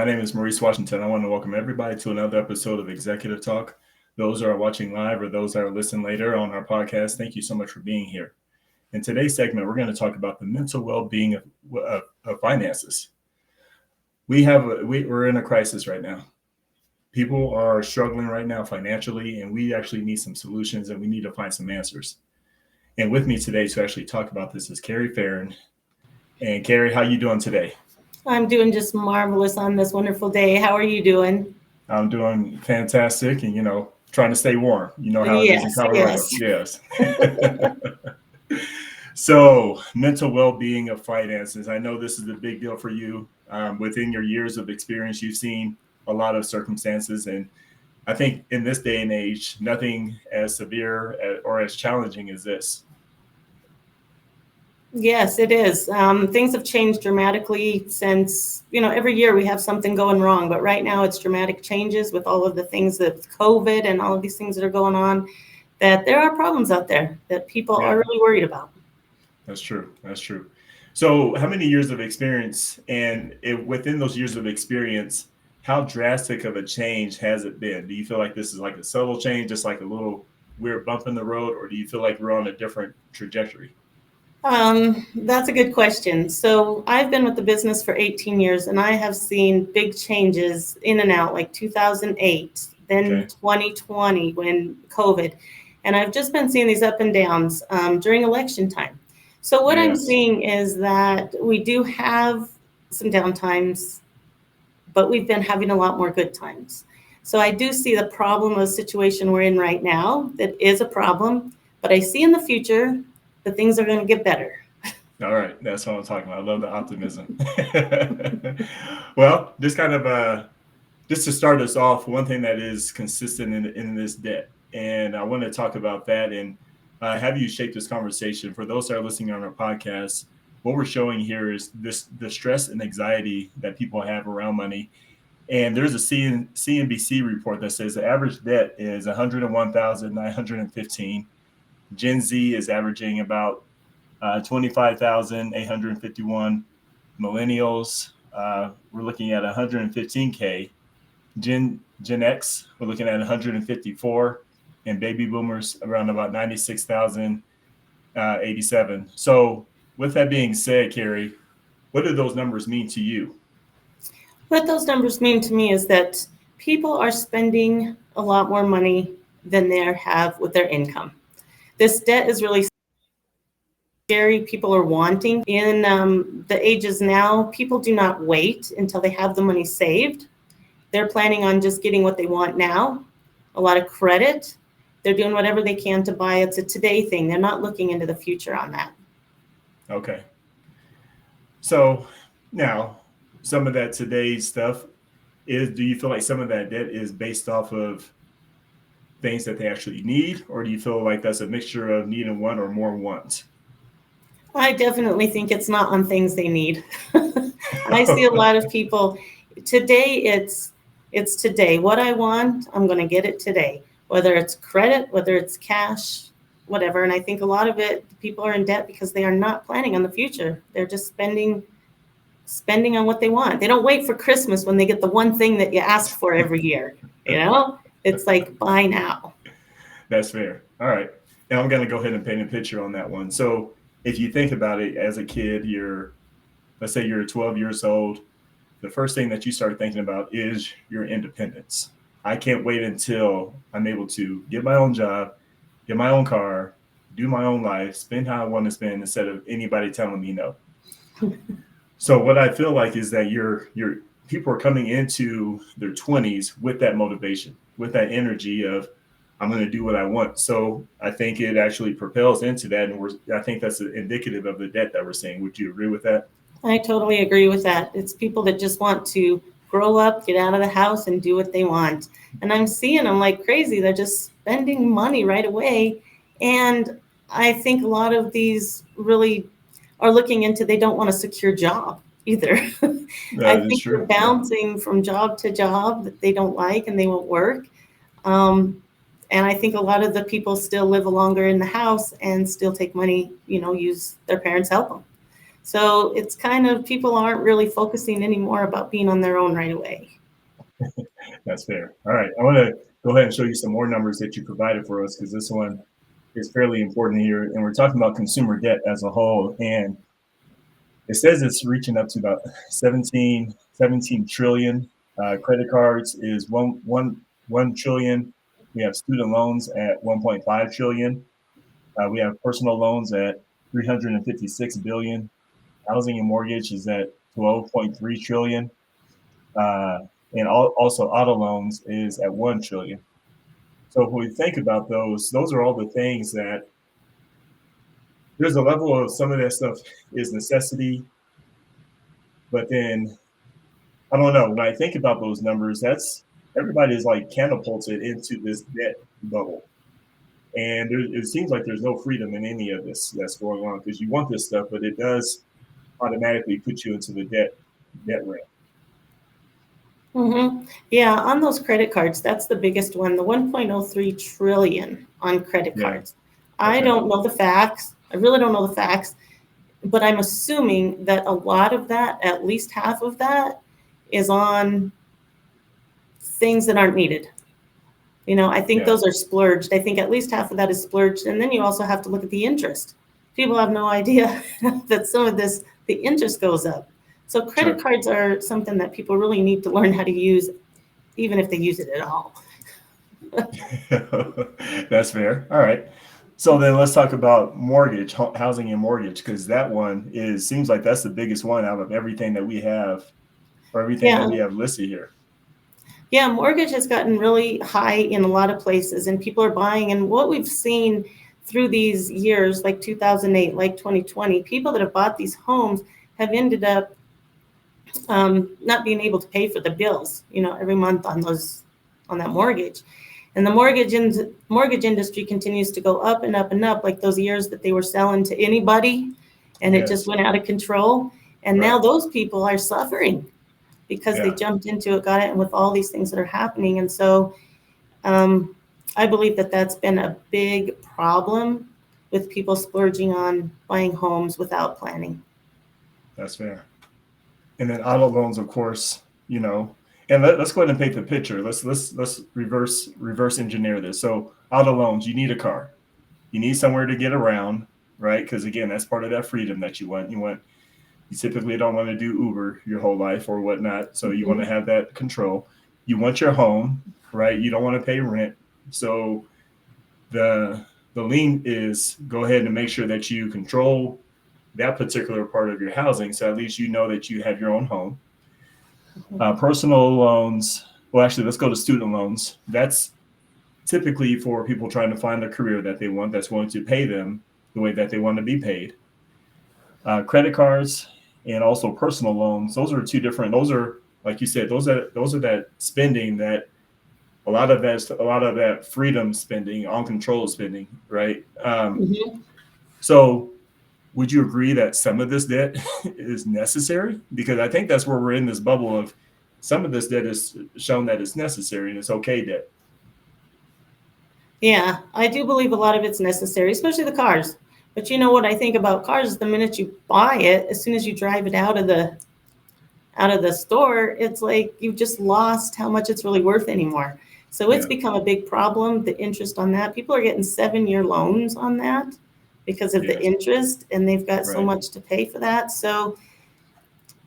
my name is Maurice Washington. I want to welcome everybody to another episode of Executive Talk. Those who are watching live or those that are listening later on our podcast, thank you so much for being here. In today's segment, we're going to talk about the mental well-being of finances. We're in a crisis right now. People are struggling right now financially, and we actually need some solutions and we need to find some answers. And with me today to actually talk about this is Kerri Farren. And Kerri, how you doing today? I'm doing just marvelous on this wonderful day. How are you doing? I'm doing fantastic and, trying to stay warm. You know how it is in Yes, Colorado. yes. Yes. So mental well-being of finances. I know this is a big deal for you. Within your years of experience, you've seen a lot of circumstances. And I think in this day and age, nothing as severe or as challenging as this. Yes, it is. Things have changed dramatically since, every year we have something going wrong. But right now it's dramatic changes with all of the things that COVID and all of these things that are going on, that there are problems out there that people are really worried about. That's true. So how many years of experience, and within those years of experience, how drastic of a change has it been? Do you feel like this is like a subtle change, just like a little weird bump in the road, or do you feel like we're on a different trajectory? That's a good question. So I've been with the business for 18 years and I have seen big changes in and out, like 2008, then 2020 when COVID, and I've just been seeing these up and downs during election time. So what I'm seeing is that we do have some downtimes, but we've been having a lot more good times. So I do see the problem of the situation we're in right now. That is a problem, but I see in the future that things are going to get better. All right. That's what I'm talking about. I love the optimism. Well, just to start us off, one thing that is consistent in this debt, and I want to talk about that and have you shape this conversation. For those that are listening on our podcast, what we're showing here is the stress and anxiety that people have around money. And there's a CNBC report that says the average debt is $101,915. Gen Z is averaging about 25,851. Millennials, we're looking at 115K. Gen X, we're looking at 154, and baby boomers around about 96,087. So with that being said, Kerri, what do those numbers mean to you? What those numbers mean to me is that people are spending a lot more money than they have with their income. This debt is really scary. People are wanting. In the ages now, people do not wait until they have the money saved. They're planning on just getting what they want now, a lot of credit. They're doing whatever they can to buy. It's a today thing. They're not looking into the future on that. Okay. So now some of that today's stuff do you feel like some of that debt is based off of things that they actually need, or do you feel like that's a mixture of need and want or more wants? I definitely think it's not on things they need. I see a lot of people today. It's today. What I want, I'm going to get it today, whether it's credit, whether it's cash, whatever. And I think a lot of it, people are in debt because they are not planning on the future. They're just spending on what they want. They don't wait for Christmas when they get the one thing that you ask for every year. It's like buy now. That's fair. All right. Now I'm going to go ahead and paint a picture on that one. So if you think about it as a kid, let's say you're 12 years old, the first thing that you start thinking about is your independence. I can't wait until I'm able to get my own job, get my own car, do my own life, spend how I want to spend instead of anybody telling me no. So what I feel like is that your people are coming into their 20s with that motivation, with that energy of I'm going to do what I want. So I think it actually propels into that, and I think that's indicative of the debt that we're seeing. Would you agree with that? I totally agree with that. It's people that just want to grow up, get out of the house, and do what they want. And I'm seeing them like crazy. They're just spending money right away. And I think a lot of these really are looking into, they don't want a secure job either. I think they're bouncing from job to job that they don't like and they won't work. And I think a lot of the people still live longer in the house and still take money, use their parents' help them. So it's kind of, people aren't really focusing anymore about being on their own right away. That's fair. All right. I want to go ahead and show you some more numbers that you provided for us, because this one is fairly important here. And we're talking about consumer debt as a whole. And it says it's reaching up to about 17 trillion. Credit cards is 1 trillion. We have student loans at 1.5 trillion. We have personal loans at 356 billion. Housing and mortgage is at 12.3 trillion. Uh, and also auto loans is at 1 trillion. So if we think about those are all the things that there's a level of some of that stuff is necessity. But then I don't know. When I think about those numbers, that's everybody is like catapulted into this debt bubble. And it seems like there's no freedom in any of this that's going on, because you want this stuff, but it does automatically put you into the debt realm. Mm-hmm. Yeah, on those credit cards, that's the biggest one, the 1.03 trillion on credit cards. I don't know the facts. I really don't know the facts, but I'm assuming that a lot of that, at least half of that, is on things that aren't needed. I think those are splurged. I think at least half of that is splurged. And then you also have to look at the interest. People have no idea that some of this, the interest goes up. So credit cards are something that people really need to learn how to use, even if they use it at all. That's fair. All right. So then let's talk about mortgage, housing and mortgage, because that one seems like that's the biggest one out of everything that we have, or everything that we have listed here. Yeah, mortgage has gotten really high in a lot of places, and people are buying. And what we've seen through these years, like 2008, like 2020, people that have bought these homes have ended up not being able to pay for the bills, every month on that mortgage. And the mortgage industry continues to go up and up and up, like those years that they were selling to anybody, and it just went out of control. And now those people are suffering because they jumped into it, got it, and with all these things that are happening. And so I believe that that's been a big problem with people splurging on buying homes without planning. That's fair. And then auto loans, of course, and let's go ahead and paint the picture. Let's reverse engineer this. So auto loans, you need a car, you need somewhere to get around, right? Because again, that's part of that freedom that you want. You typically don't want to do Uber your whole life or whatnot. So you want to have that control. You want your home, right? You don't want to pay rent. So the lien is go ahead and make sure that you control that particular part of your housing. So at least you know that you have your own home. Personal loans. Well, actually, let's go to student loans. That's typically for people trying to find a career that they want, that's going to pay them the way that they want to be paid. Credit cards and also personal loans. Those are two different. Those are, like you said, those are that spending that a lot of that freedom spending, uncontrolled spending, right? So would you agree that some of this debt is necessary? Because I think that's where we're in this bubble of some of this debt is shown that it's necessary and it's okay debt. Yeah, I do believe a lot of it's necessary, especially the cars. But you know what I think about cars is the minute you buy it, as soon as you drive it out of the store, it's like you've just lost how much it's really worth anymore. So it's become a big problem, the interest on that. People are getting 7-year loans on that because of the interest, and they've got so much to pay for that. So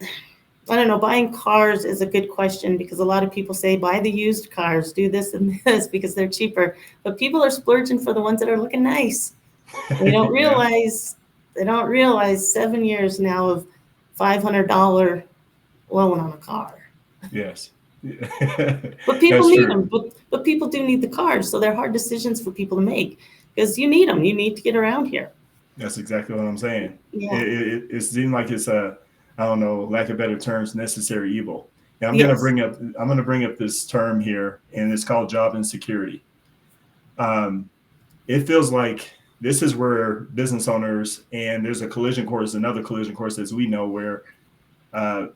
I don't know, buying cars is a good question, because a lot of people say buy the used cars, do this and this because they're cheaper. But people are splurging for the ones that are looking nice. They don't realize 7 years now of $500 loan on a car. Yes. But people need them. But people do need the cars, so they're hard decisions for people to make because you need them. You need to get around here. That's exactly what I'm saying. Yeah. It seems like it's I don't know, lack of better terms, necessary evil. And I'm going to bring up this term here, and it's called job insecurity. It feels like this is where business owners, and there's another collision course, as we know, where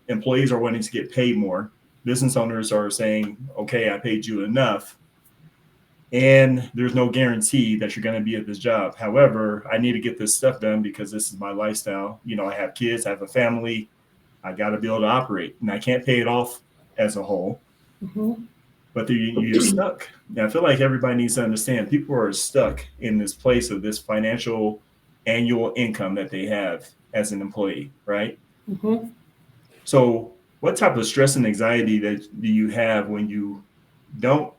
employees are wanting to get paid more. Business owners are saying, okay, I paid you enough. and there's no guarantee that you're going to be at this job. However, I need to get this stuff done because this is my lifestyle. I have kids, I have a family, I got to be able to operate, and I can't pay it off as a whole. Mm-hmm. But you're stuck. Now, I feel like everybody needs to understand people are stuck in this place of this financial annual income that they have as an employee, right? Mm-hmm. So, what type of stress and anxiety that do you have don't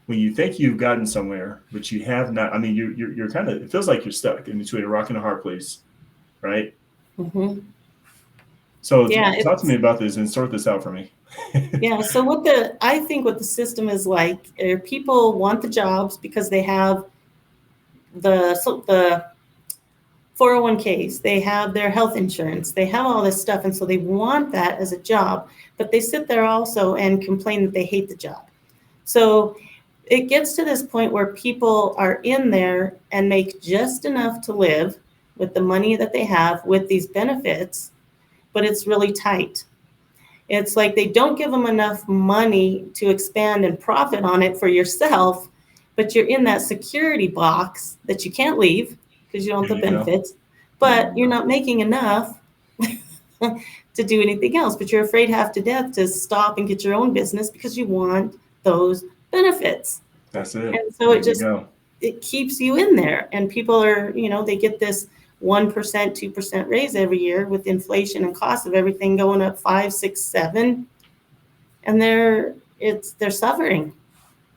when you think you've gotten somewhere, but you have not? I mean, you're kind of, it feels like you're stuck in between a rock and a hard place, right? Mm-hmm. So, Yeah, talk to me it's about this and sort this out for me. yeah. So I think what the system is like, people want the jobs because they have the 401ks, they have their health insurance, they have all this stuff, and so they want that as a job. But they sit there also and complain that they hate the job. So it gets to this point where people are in there and make just enough to live with the money that they have with these benefits, but it's really tight. It's like they don't give them enough money to expand and profit on it for yourself, but you're in that security box that you can't leave because you don't There have the you go. benefits, There you but you're go. not making enough to do anything else. But you're afraid half to death to stop and get your own business because you want those benefits. That's it. And so There you go. it keeps you in there. And people are, they get this 1%, 2% raise every year with inflation and cost of everything going up 5, 6, 7, and they're suffering.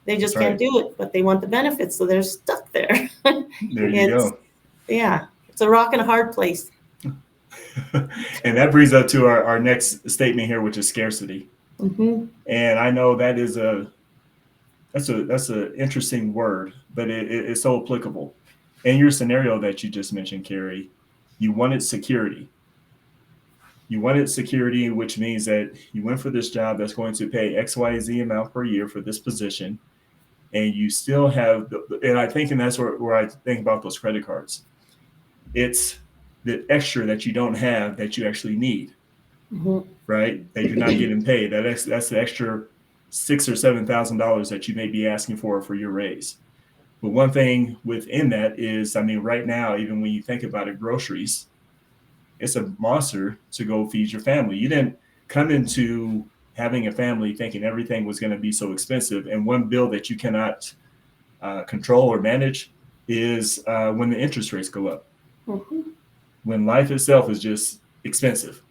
They That's just can't right. do it, but they want the benefits, so they're stuck there. There you It's go. yeah, it's a rock and a hard place. And that brings up to our next statement here, which is scarcity. Mm-hmm. And I know that is that's a interesting word, but it's so applicable. In your scenario that you just mentioned, Kerri, you wanted security. You wanted security, which means that you went for this job that's going to pay XYZ amount per year for this position, and you still have, and I think, and that's where I think about those credit cards. It's the extra that you don't have that you actually need, Mm-hmm. right? That you're not getting paid. That's the extra $6,000 or $7,000 that you may be asking for your raise. But one thing within that is, I mean, right now, even when you think about it, groceries, it's a monster to go feed your family. You didn't come into having a family thinking everything was going to be so expensive. And one bill that you cannot control or manage is when the interest rates go up. Mm-hmm. When life itself is just expensive,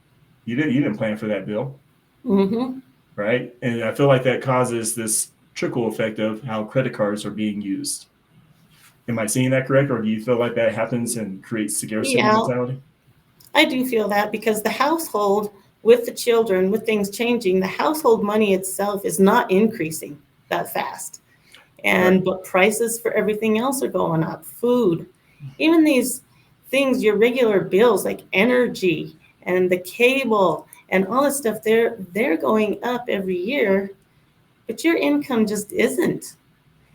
you didn't plan for that bill, Mm-hmm. right? And I feel like that causes this trickle effect of how credit cards are being used. Am I seeing that correct, or do you feel like that happens and creates scarcity Yeah, mentality? I do feel that because the household with the children, with things changing, the household money itself is not increasing that fast. Right. But prices for everything else are going up. Food, even these things, your regular bills like energy and the cable and all this stuff, they're going up every year, but your income just isn't.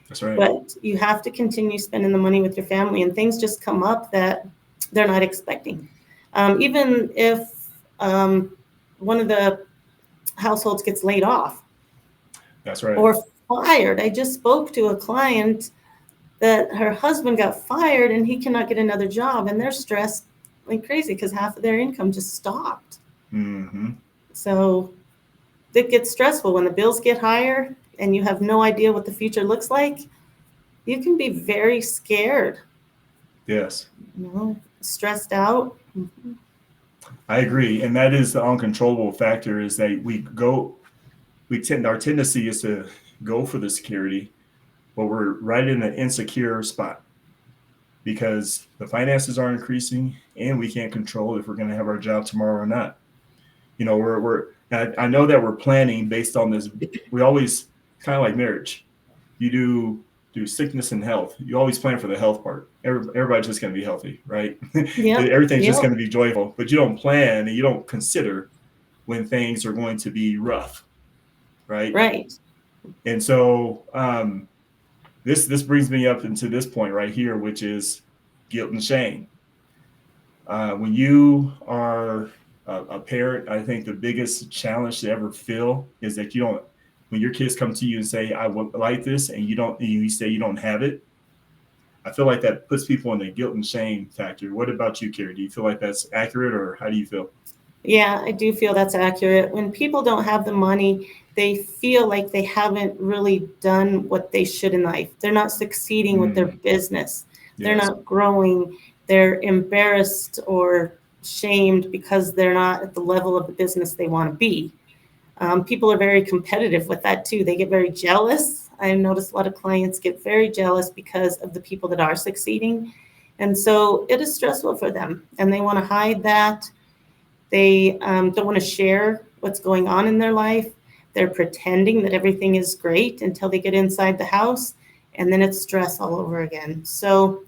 That's right. But you have to continue spending the money with your family, and things just come up that they're not expecting. Even if one of the households gets laid off That's right. or fired. I just spoke to a client that her husband got fired and he cannot get another job, and they're stressed like crazy because half of their income just stopped. Mm-hmm. So it gets stressful when the bills get higher and you have no idea what the future looks like. You can be very scared, Yes, stressed out. Mm-hmm. I agree, and that is the uncontrollable factor. Is that our tendency is to go for the security, but we're right in an insecure spot because the finances are increasing, and we can't control if we're going to have our job tomorrow or not. We're I know that we're planning based on this. We always kind of like marriage. You do sickness and health. You always plan for the health part. Everybody's just going to be healthy, right? Yep. Everything's just Yep. going to be joyful, but you don't plan and you don't consider when things are going to be rough, right? Right. And so this brings me up into this point right here, which is guilt and shame. When you are a parent, I think the biggest challenge to ever feel is that you don't when your kids come to you and say, I would like this, and you say you don't have it, I feel like that puts people in the guilt and shame factor. What about you, Kerri? Do you feel like that's accurate, or how do you feel? Yeah, I do feel that's accurate. When people don't have the money, they feel like they haven't really done what they should in life. They're not succeeding with their business. They're Yes. not growing. They're embarrassed or shamed because they're not at the level of the business they want to be. People are very competitive with that too. They get very jealous. I've noticed a lot of clients get very jealous because of the people that are succeeding. And so it is stressful for them, and they want to hide that. They don't want to share what's going on in their life. They're pretending that everything is great until they get inside the house, and then it's stress all over again. So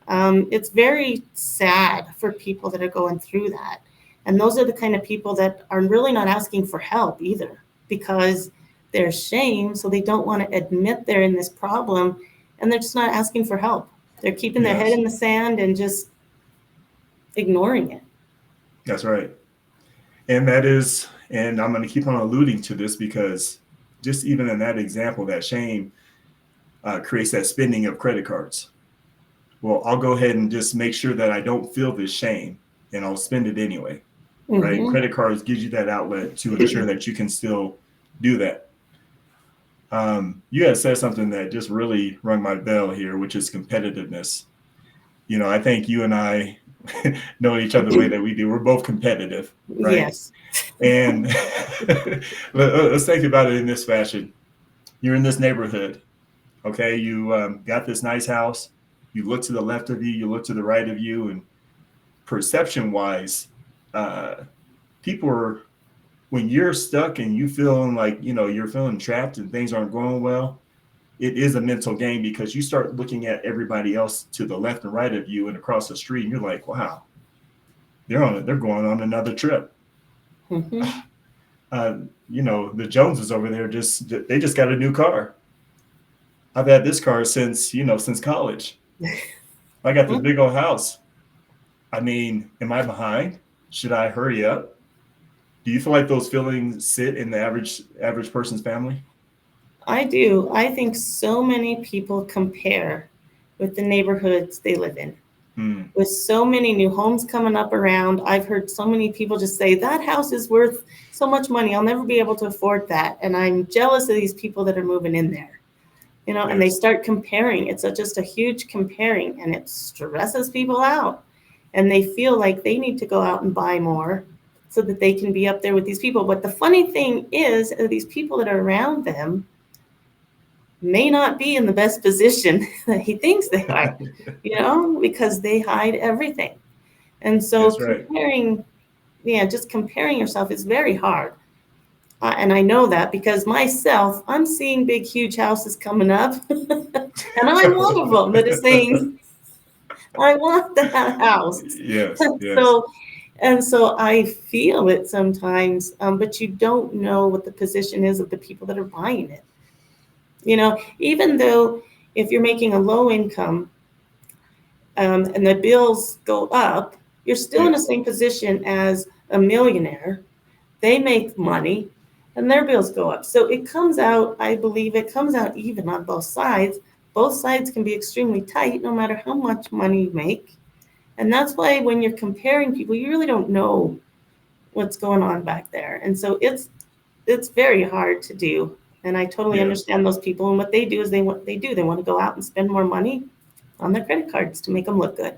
it's very sad for people that are going through that. And those are the kind of people that are really not asking for help either, because they're ashamed, so they don't want to admit they're in this problem, and they're just not asking for help. They're keeping their head Yes. in the sand and just ignoring it. That's right. And I'm going to keep on alluding to this because just even in that example, that shame creates that spending of credit cards. Well, I'll go ahead and just make sure that I don't feel this shame, and I'll spend it anyway, right? And Mm-hmm. credit cards gives you that outlet to ensure that you can still do that. You had said something that just really rung my bell here, which is competitiveness. I think you and I know each other the way that we do. We're both competitive, right? Yes. And let's think about it in this fashion. You're in this neighborhood, okay? You got this nice house. You look to the left of you, you look to the right of you, and perception wise, uh, people are, when you're stuck and you feeling like, you're feeling trapped and things aren't going well, it is a mental game because you start looking at everybody else to the left and right of you and across the street, and you're like, wow, they're going on another trip. Mm-hmm. The Joneses over there they just got a new car. I've had this car since college. I got this big old house. I mean, am I behind? Should I hurry up? Do you feel like those feelings sit in the average person's family? I do. I think so many people compare with the neighborhoods they live in. Hmm. With so many new homes coming up around, I've heard so many people just say, that house is worth so much money. I'll never be able to afford that. And I'm jealous of these people that are moving in there. And they Yes. start comparing. It's just a huge comparing, and it stresses people out. And they feel like they need to go out and buy more so that they can be up there with these people. But the funny thing is, these people that are around them may not be in the best position that he thinks they are, because they hide everything. And so That's right. just comparing yourself is very hard. And I know that because myself, I'm seeing big, huge houses coming up, and I'm one of them that is saying, I want that house. Yes. And Yes. so, and so I feel it sometimes, but you don't know what the position is of the people that are buying it. Even though if you're making a low income and the bills go up, you're still in the Yes. same position as a millionaire. They make money and their bills go up. So I believe it comes out even on both sides. Both sides can be extremely tight no matter how much money you make. And that's why when you're comparing people, you really don't know what's going on back there. And so it's very hard to do. And I totally Yes. understand those people. And what they do is they want to go out and spend more money on their credit cards to make them look good.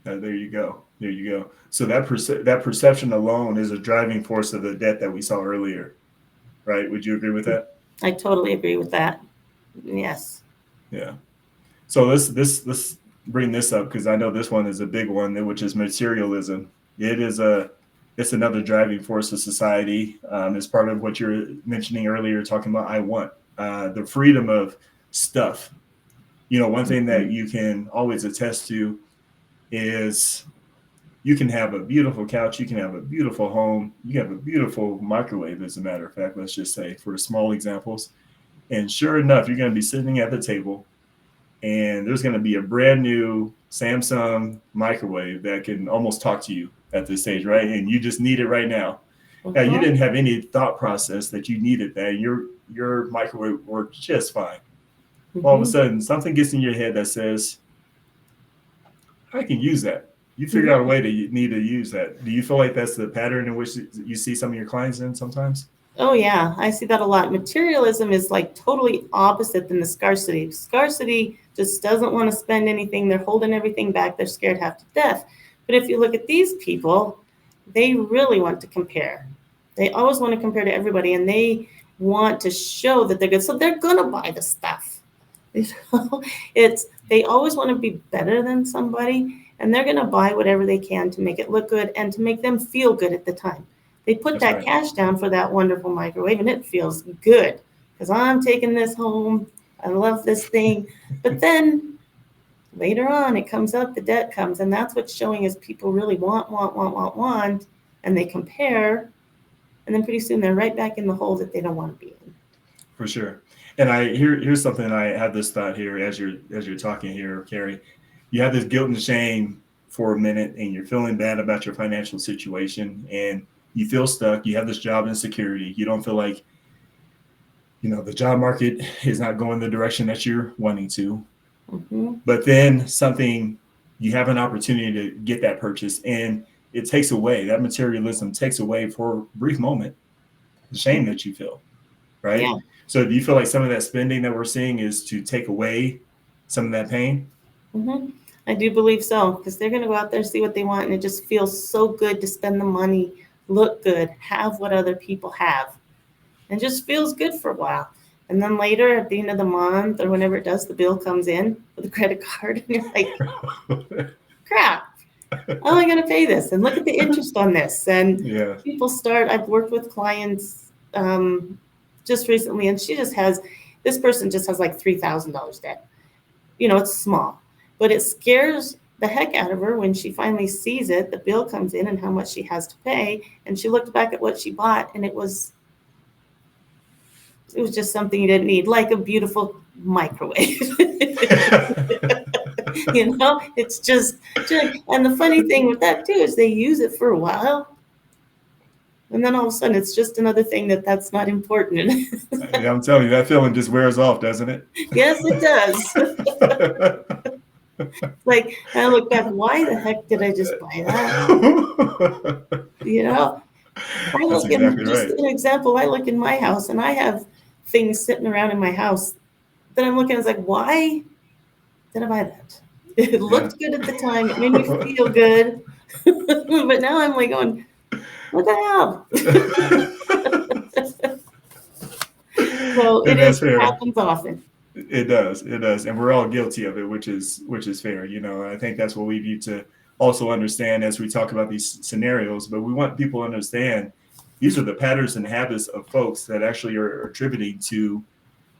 There you go. There you go. So that perception alone is a driving force of the debt that we saw earlier, right? Would you agree with that? I totally agree with that. Yes. Yeah. So let's bring this up because I know this one is a big one, which is materialism. It's another driving force of society. It's part of what you're mentioning earlier, talking about I want the freedom of stuff. One thing that you can always attest to is you can have a beautiful couch, you can have a beautiful home, you can have a beautiful microwave, as a matter of fact, let's just say, for small examples. And sure enough, you're going to be sitting at the table and there's going to be a brand new Samsung microwave that can almost talk to you at this stage, right? And you just need it right now. Now, you Uh-huh. didn't have any thought process that you needed that. Your microwave worked just fine. All of a Hmm. sudden, something gets in your head that says, I can use that. You figure out a Yeah. way to need to use that. Do you feel like that's the pattern in which you see some of your clients in sometimes? Oh yeah, I see that a lot. Materialism is like totally opposite than the scarcity. Scarcity just doesn't want to spend anything. They're holding everything back. They're scared half to death. But if you look at these people, they really want to compare. They always want to compare to everybody, and they want to show that they're good. So they're gonna buy the stuff. You know, it's they always want to be better than somebody, and they're gonna buy whatever they can to make it look good and to make them feel good at the time. They put That's that right. cash down for that wonderful microwave, and it feels good because I'm taking this home. I love this thing. But then later on, it comes up, the debt comes, and that's what's showing is people really want, and they compare, and then pretty soon they're right back in the hole that they don't want to be in. For sure. And here's something I have this thought here as you're talking here, Kerri. You have this guilt and shame for a minute, and you're feeling bad about your financial situation, and you feel stuck. You have this job insecurity. You don't feel like the job market is not going the direction that you're wanting to. Hmm. But then you have an opportunity to get that purchase, and it takes away that materialism takes away for a brief moment the shame that you feel, right? Yeah. So do you feel like some of that spending that we're seeing is to take away some of that pain? Hmm. I do believe so because they're going to go out there see what they want, and it just feels so good to spend the money, look good, have what other people have, and just feels good for a while. And then later at the end of the month or whenever it does, the bill comes in with a credit card, and you're like, crap, how am I going to pay this? And look at the interest on this. And Yeah. people start, I've worked with clients just recently, and this person just has like $3,000 debt. It's small, but it scares the heck out of her when she finally sees it. The bill comes in and how much she has to pay. And she looked back at what she bought, and it was just something you didn't need, like a beautiful microwave. It's just, and the funny thing with that too is they use it for a while, and then all of a sudden it's just another thing that's not important. I'm telling you, that feeling just wears off, doesn't it? Yes, it does. Like, I look back, why the heck did I just buy that? You know, I That's look in, exactly just right. an example, I look in my house and I have things sitting around in my house that I'm looking, it's like, why did I buy that? It Yeah. looked good at the time. It made me feel good. But now I'm like going, what the hell? So And that's it fair. happens often. It does. It does. And we're all guilty of it, which is fair. I think that's what we need to also understand as we talk about these scenarios. But we want people to understand these are the patterns and habits of folks that actually are attributing to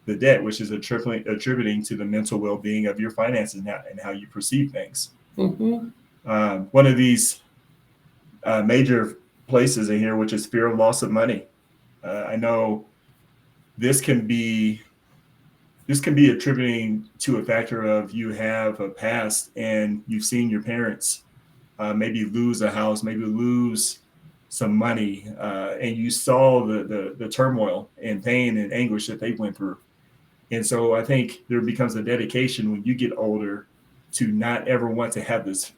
the debt, which is attributing to the mental well-being of your finances and how you perceive things. Hmm. One of these major places in here, which is fear of loss of money. I know this can be attributing to a factor of you have a past and you've seen your parents maybe lose a house, maybe lose some money, and you saw the turmoil and pain and anguish that they went through. And so I think there becomes a dedication when you get older to not ever want to have this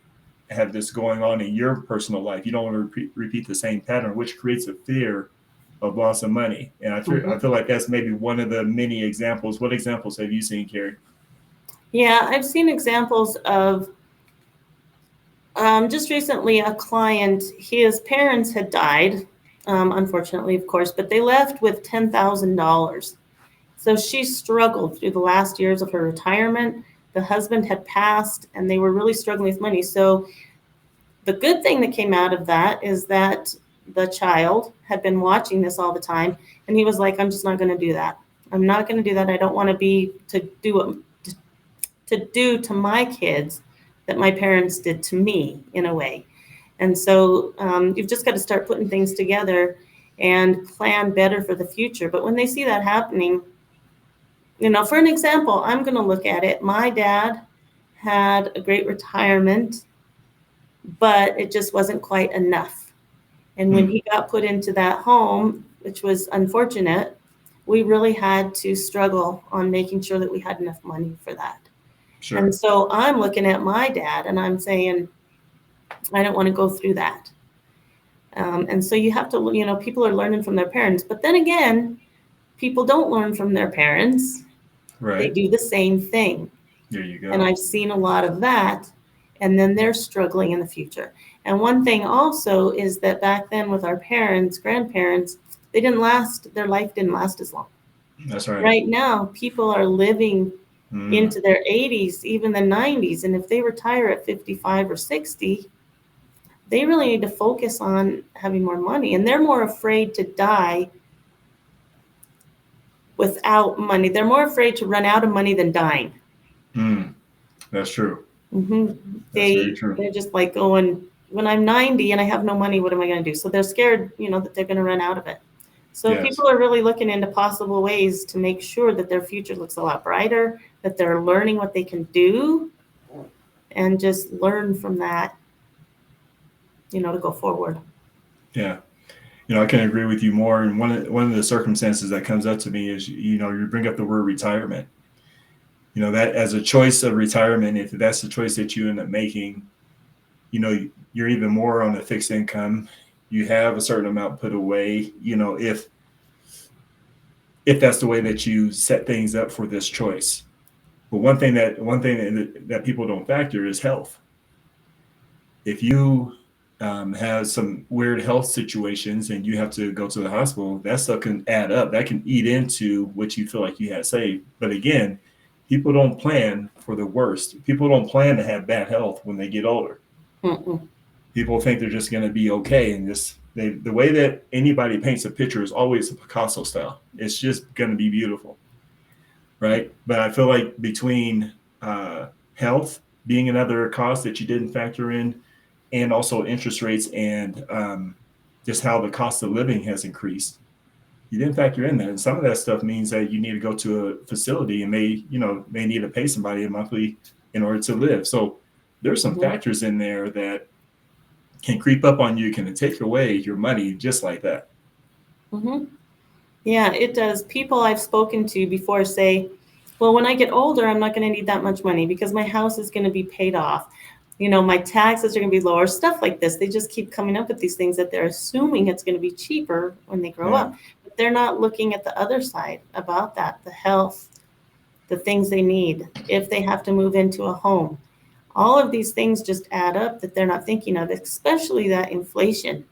going on in your personal life. You don't want to repeat the same pattern, which creates a fear of loss of money. And I feel like that's maybe one of the many examples. What examples have you seen, Kerri? Yeah, I've seen examples of just recently a client, his parents had died, unfortunately, of course, but they left with $10,000. So she struggled through the last years of her retirement. The husband had passed, and they were really struggling with money. So the good thing that came out of that is that the child had been watching this all the time, and he was like, I'm just not going to do that. I'm not going to do that. I don't want to do to my kids that my parents did to me, in a way. And so you've just got to start putting things together and plan better for the future. But when they see that happening, for an example, I'm going to look at it. My dad had a great retirement, but it just wasn't quite enough. And when he got put into that home, which was unfortunate, we really had to struggle on making sure that we had enough money for that. Sure. And so I'm looking at my dad and I'm saying, I don't want to go through that. And so you have to, people are learning from their parents. But then again, people don't learn from their parents. Right. They do the same thing. There you go. And I've seen a lot of that. And then they're struggling in the future. And one thing also is that back then with our parents, grandparents, their life didn't last as long. That's right. Right now, people are living into their 80s, even the 90s. And if they retire at 55 or 60, they really need to focus on having more money. And they're more afraid to die without money. They're more afraid to run out of money than dying. That's true. Mm-hmm. That's very true. They're just like going, when I'm 90 and I have no money, what am I going to do? So they're scared, that they're going to run out of it. So people are really looking into possible ways to make sure that their future looks a lot brighter, that they're learning what they can do, and just learn from that, to go forward. Yeah. I can agree with you more. And one of the circumstances that comes up to me is, you bring up the word retirement. That as a choice of retirement, if that's the choice that you end up making, you're even more on a fixed income. You have a certain amount put away, if that's the way that you set things up for this choice. But one thing that people don't factor is health. If you have some weird health situations and you have to go to the hospital, that stuff can add up. That can eat into what you feel like you had saved. But again, people don't plan for the worst. People don't plan to have bad health when they get older. Mm-mm. People think they're just going to be okay. And the way that anybody paints a picture is always a Picasso style. It's just going to be beautiful. Right. But I feel like between health being another cost that you didn't factor in, and also interest rates and just how the cost of living has increased, you didn't factor in that. And some of that stuff means that you need to go to a facility and may need to pay somebody a monthly in order to live. So there's some factors in there that can creep up on you, can take away your money just like that. Mm-hmm. Yeah, it does. People I've spoken to before say, well, when I get older, I'm not going to need that much money because my house is going to be paid off. My taxes are going to be lower, stuff like this. They just keep coming up with these things that they're assuming it's going to be cheaper when they grow up. But they're not looking at the other side about that, the health, the things they need, if they have to move into a home. All of these things just add up that they're not thinking of, especially that inflation.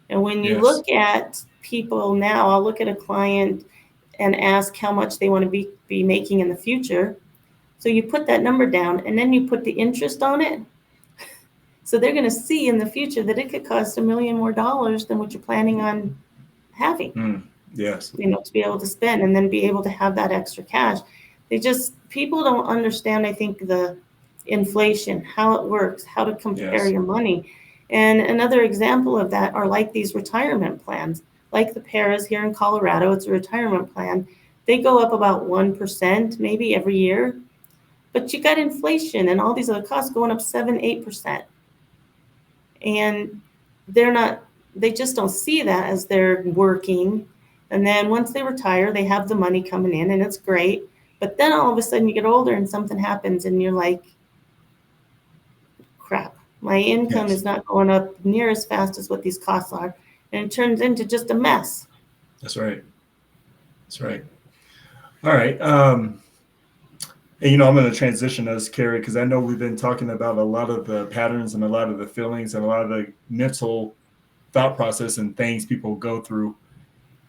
And when you look at people now, I'll look at a client and ask how much they want to be making in the future. So you put that number down and then you put the interest on it. So they're going to see in the future that it could cost $1 million more than what you're planning on having. Yes. To be able to spend and then be able to have that extra cash. People don't understand, I think, the inflation, how it works, how to compare your money. And another example of that are like these retirement plans, like the Paras here in Colorado. It's a retirement plan. They go up about 1% maybe every year, but you got inflation and all these other costs going up 7-8%. And they just don't see that as they're working. And then once they retire, they have the money coming in and it's great. But then all of a sudden you get older and something happens and you're like, crap, my income is not going up near as fast as what these costs are. And it turns into just a mess. That's right. All right. And, I'm going to transition us, Kerri, because I know we've been talking about a lot of the patterns and a lot of the feelings and a lot of the mental thought process and things people go through.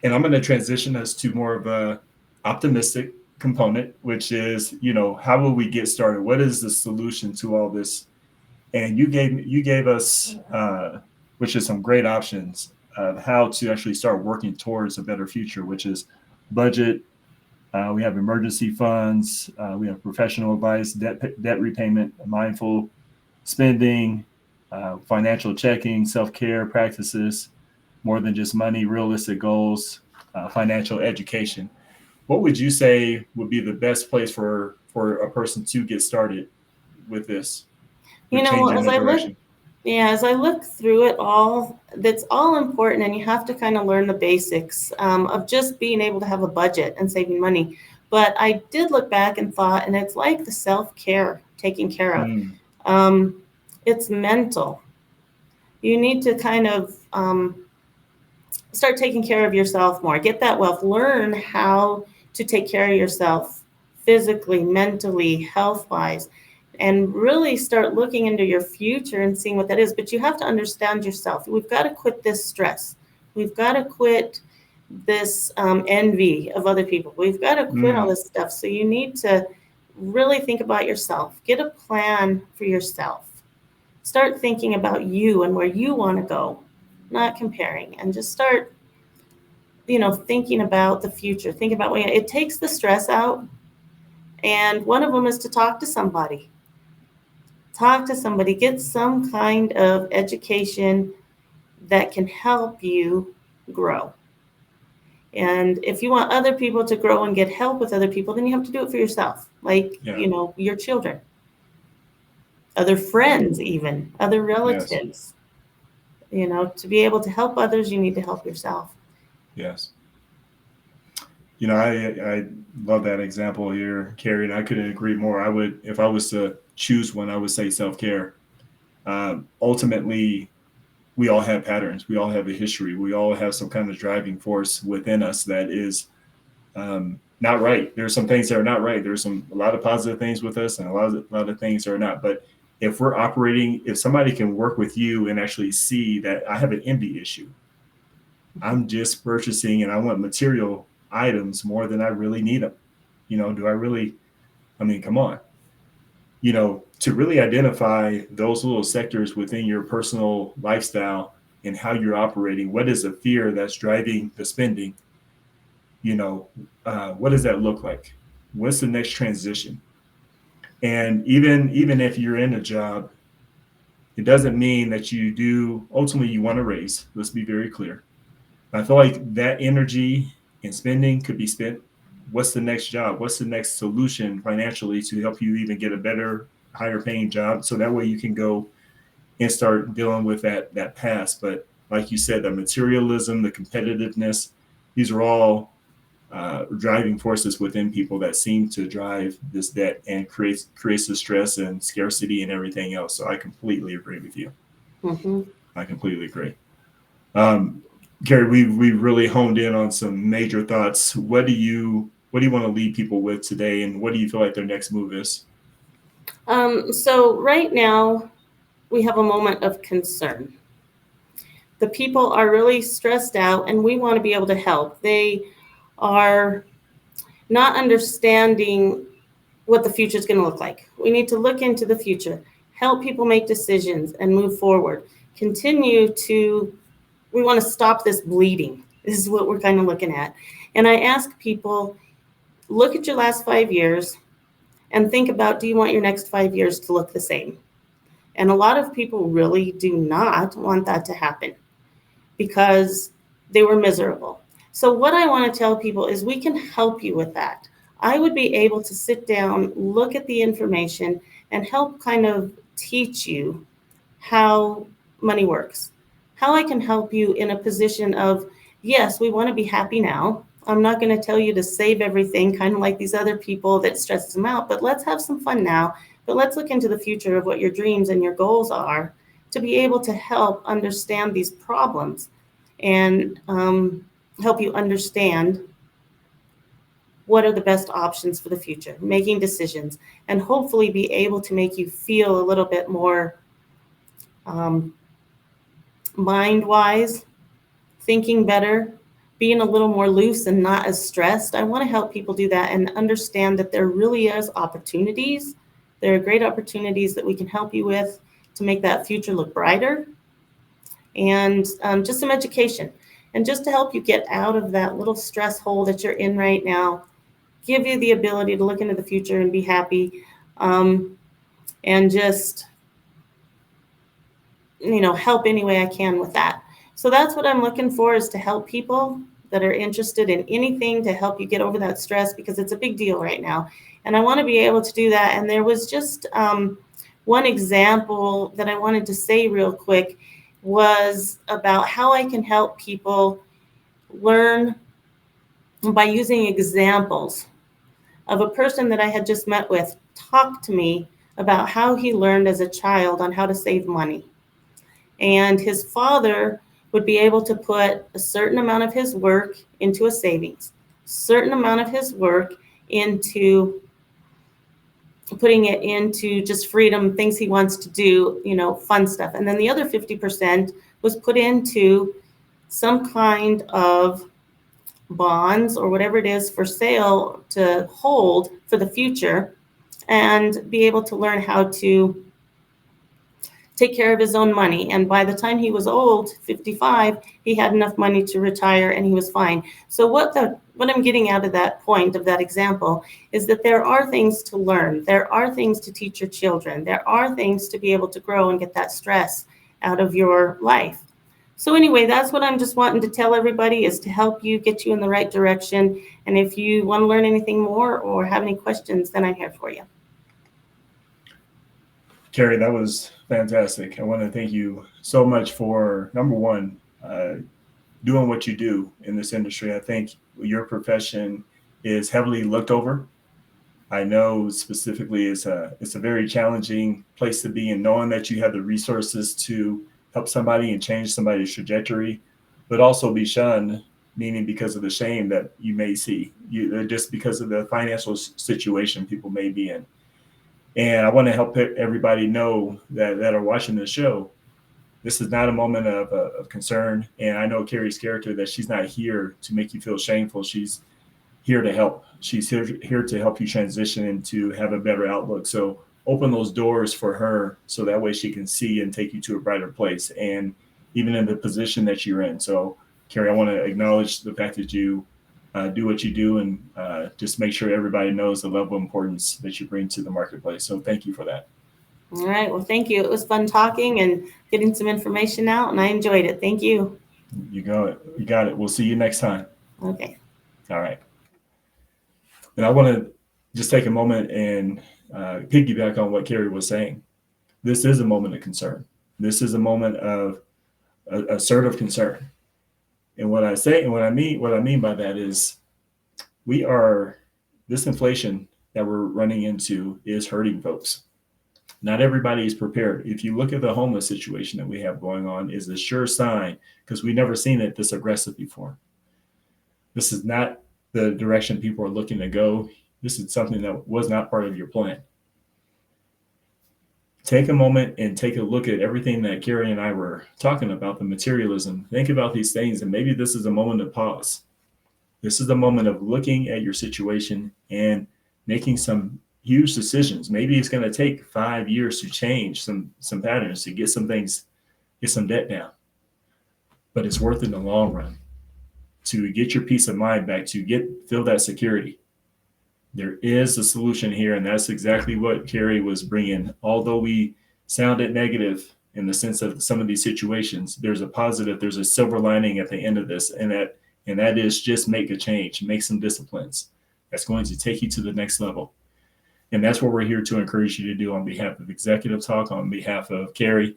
And I'm going to transition us to more of a optimistic component, which is, how will we get started? What is the solution to all this? And you gave us, which is some great options of how to actually start working towards a better future, which is budget. We have emergency funds. We have professional advice, debt repayment, mindful spending, financial checking, self-care practices, more than just money, realistic goals, financial education. What would you say would be the best place for a person to get started with this? As Yeah, as I look through it all, that's all important, and you have to kind of learn the basics of just being able to have a budget and saving money. But I did look back and thought, and it's like the self care, taking care of. Mm, Um, it's mental. You need to kind of start taking care of yourself more. Get that wealth. Learn how to take care of yourself physically, mentally, health wise, and really start looking into your future and seeing what that is. But you have to understand yourself. We've got to quit this stress. We've got to quit this envy of other people. We've got to quit all mm, this stuff. So you need to really think about yourself. Get a plan for yourself. Start thinking about you and where you want to go, not comparing, and just start thinking about the future. Think about when it takes the stress out. And one of them is to talk to somebody. Talk to somebody, get some kind of education that can help you grow. And if you want other people to grow and get help with other people, then you have to do it for yourself. Like, yeah. your children, other friends, even other Yes. relatives. To be able to help others, you need to help yourself. Yes. I love that example here, Kerri, and I couldn't agree more. I would, if I was to choose one, I would say self care. Ultimately, we all have patterns. We all have a history. We all have some kind of driving force within us that is not right. There's some things that are not right. There's a lot of positive things with us, and a lot of things are not. But if we're operating, if somebody can work with you and actually see that I have an envy issue, I'm just purchasing and I want material items more than I really need them. Do I really? I mean, come on. To really identify those little sectors within your personal lifestyle and how you're operating, what is the fear that's driving the spending? What does that look like? What's the next transition? And even if you're in a job, it doesn't mean that you do ultimately you want to raise. Let's be very clear. I feel like that energy and spending could be spent. What's the next job? What's the next solution financially to help you even get a better, higher paying job? So that way you can go and start dealing with that past. But like you said, the materialism, the competitiveness, these are all driving forces within people that seem to drive this debt and creates the stress and scarcity and everything else. So I completely agree with you. Mm-hmm. I completely agree. Um, Kerri, we really honed in on some major thoughts. What do you want to leave people with today, and what do you feel like their next move is? So right now we have a moment of concern. The people are really stressed out, and we want to be able to help. They are not understanding what the future is going to look like. We need to look into the future, help people make decisions and move forward. We want to stop this bleeding. This is what we're kind of looking at. And I ask people, look at your last 5 years and think about, do you want your next 5 years to look the same? And a lot of people really do not want that to happen because they were miserable. So what I want to tell people is we can help you with that. I would be able to sit down, look at the information, and help kind of teach you how money works, how I can help you in a position of, yes, we want to be happy now. I'm not going to tell you to save everything, kind of like these other people that stresses them out, but let's have some fun now. But let's look into the future of what your dreams and your goals are to be able to help understand these problems and help you understand what are the best options for the future, making decisions, and hopefully be able to make you feel a little bit more mind-wise, thinking better, being a little more loose and not as stressed. I want to help people do that and understand that there really is opportunities. There are great opportunities that we can help you with to make that future look brighter, and just some education. And just to help you get out of that little stress hole that you're in right now, give you the ability to look into the future and be happy, and just help any way I can with that. So that's what I'm looking for, is to help people that are interested in anything to help you get over that stress, because it's a big deal right now. And I want to be able to do that. And there was just one example that I wanted to say real quick was about how I can help people learn by using examples of a person that I had just met with talk to me about how he learned as a child on how to save money. And his father would be able to put a certain amount of his work into a savings, certain amount of his work into putting it into just freedom, things he wants to do, fun stuff. And then the other 50% was put into some kind of bonds or whatever it is for sale to hold for the future, and be able to learn how to take care of his own money. And by the time he was old, 55, he had enough money to retire and he was fine. So what I'm getting out of that point of that example is that there are things to learn. There are things to teach your children. There are things to be able to grow and get that stress out of your life. So anyway, that's what I'm just wanting to tell everybody, is to help you, get you in the right direction. And if you want to learn anything more or have any questions, then I'm here for you. Kerri, that was fantastic. I want to thank you so much for, number one, doing what you do in this industry. I think your profession is heavily looked over. I know specifically it's a very challenging place to be in, knowing that you have the resources to help somebody and change somebody's trajectory, but also be shunned, meaning because of the shame that you may see, just because of the financial situation people may be in. And I want to help everybody know that are watching this show, this is not a moment of concern. And I know Kerri's character, that she's not here to make you feel shameful. She's here to help. She's here to help you transition and to have a better outlook. So open those doors for her so that way she can see and take you to a brighter place, and even in the position that you're in. So Kerri, I want to acknowledge the fact that you do what you do, and just make sure everybody knows the level of importance that you bring to the marketplace. So thank you for that. All right. Well, thank you. It was fun talking and getting some information out, and I enjoyed it. Thank you. You got it. You got it. We'll see you next time. Okay. All right. And I want to just take a moment and piggyback on what Kerri was saying. This is a moment of concern. This is a moment of assertive concern. And what I say, and what I mean by that is, this inflation that we're running into is hurting folks. Not everybody is prepared. If you look at the homeless situation that we have going on, is a sure sign, because we've never seen it this aggressive before. This is not the direction people are looking to go. This is something that was not part of your plan. Take a moment and take a look at everything that Kerri and I were talking about, the materialism. Think about these things, and maybe this is a moment of pause. This is the moment of looking at your situation and making some huge decisions. Maybe it's going to take 5 years to change some patterns, to get some things, get some debt down. But it's worth it in the long run, to get your peace of mind back, to feel that security. There is a solution here, and that's exactly what Kerri was bringing. Although we sounded negative in the sense of some of these situations, there's a positive, there's a silver lining at the end of this, and that is just make a change, make some disciplines. That's going to take you to the next level. And that's what we're here to encourage you to do on behalf of Executive Talk, on behalf of Kerri.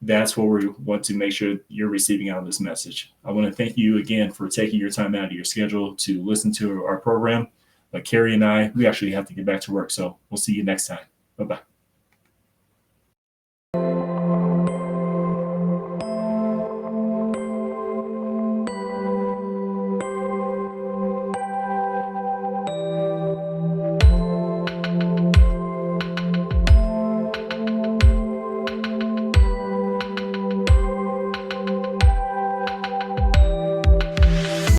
That's what we want to make sure you're receiving out of this message. I want to thank you again for taking your time out of your schedule to listen to our program. But Kerri and I, we actually have to get back to work. So we'll see you next time. Bye-bye.